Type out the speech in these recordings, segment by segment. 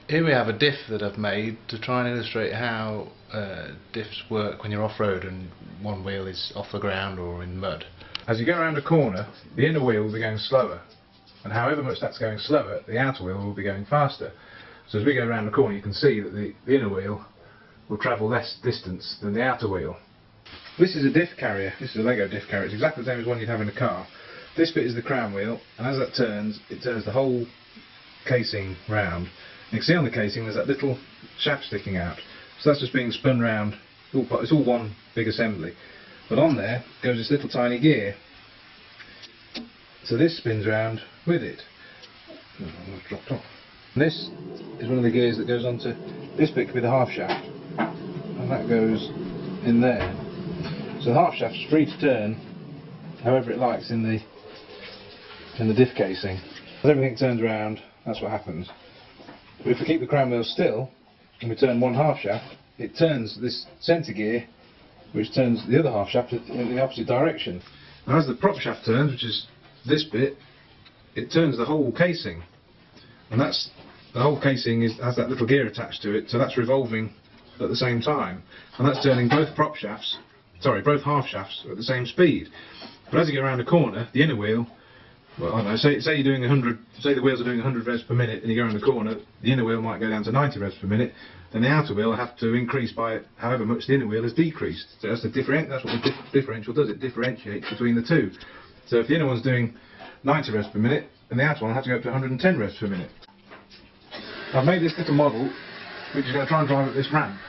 Here we have a diff that I've made to try and illustrate how diffs work when you're off-road and one wheel is off the ground or in mud. As you go around a corner, the inner wheel will be going slower, and however much that's going slower, the outer wheel will be going faster. So as we go around the corner, you can see that the inner wheel will travel less distance than the outer wheel. This is a diff carrier. This is a Lego diff carrier. It's exactly the same as one you'd have in a car. This bit is the crown wheel, and as that turns, it turns the whole casing round. You can see on the casing there's that little shaft sticking out, so that's just being spun round. It's all one big assembly, but on there goes this little tiny gear, so this spins round with it. It's dropped off. And this is one of the gears that goes onto this bit. Could be the half shaft, and that goes in there, so the half shaft is free to turn however it likes in the diff casing. As everything turns around, that's what happens. But if we keep the crown wheel still and we turn one half shaft, it turns this centre gear, which turns the other half shaft in the opposite direction. Now as the prop shaft turns, which is this bit, it turns the whole casing, and that's the whole casing has that little gear attached to it, so that's revolving at the same time, and that's turning both both half shafts at the same speed. But as you go around a corner, the inner wheel, well, I don't know, say you're doing 100, say the wheels are doing 100 revs per minute, and you go around the corner, the inner wheel might go down to 90 revs per minute, then the outer wheel will have to increase by however much the inner wheel has decreased. So that's what the differential does, it differentiates between the two. So if the inner one's doing 90 revs per minute, then the outer one will have to go up to 110 revs per minute. I've made this little model, which is going to try and drive up this ramp.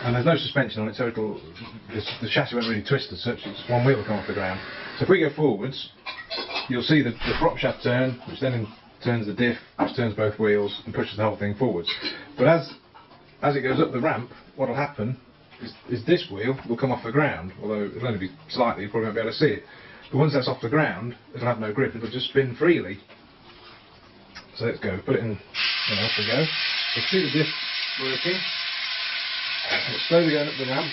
And there's no suspension on it, so the chassis won't really twist as such, it's one wheel will come off the ground. So if we go forwards, you'll see the prop shaft turn, which then turns the diff, which turns both wheels and pushes the whole thing forwards. But as it goes up the ramp, what will happen is this wheel will come off the ground, although it'll only be slightly, you probably won't be able to see it. But once that's off the ground, it'll have no grip, it'll just spin freely. So let's go, put it in, off we go. You'll see the diff working. It's slowly going up the ramp.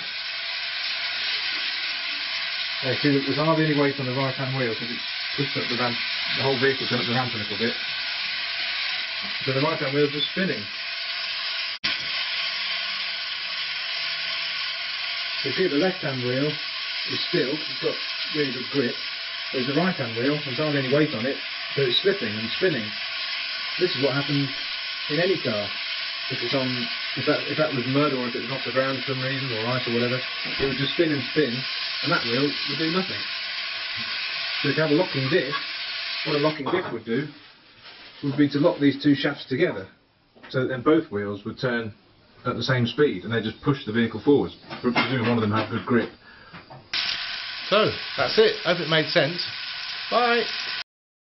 Yeah, see, there's hardly any weight on the right hand wheel because it's pushed up the ramp, the whole vehicle's gone up the ramp a little bit. So the right hand wheel's just spinning. So you see the left hand wheel is still, because it's got really good grip, whereas the right hand wheel, there's hardly any weight on it, so it's slipping and spinning. This is what happens in any car. If that was mud, or if it was off the ground for some reason, or ice or whatever, it would just spin and spin, and that wheel would do nothing. So if you have a locking diff, what a locking diff would do would be to lock these two shafts together, so that then both wheels would turn at the same speed, and they just push the vehicle forwards, presuming one of them had good grip. So, that's it. Hope it made sense. Bye!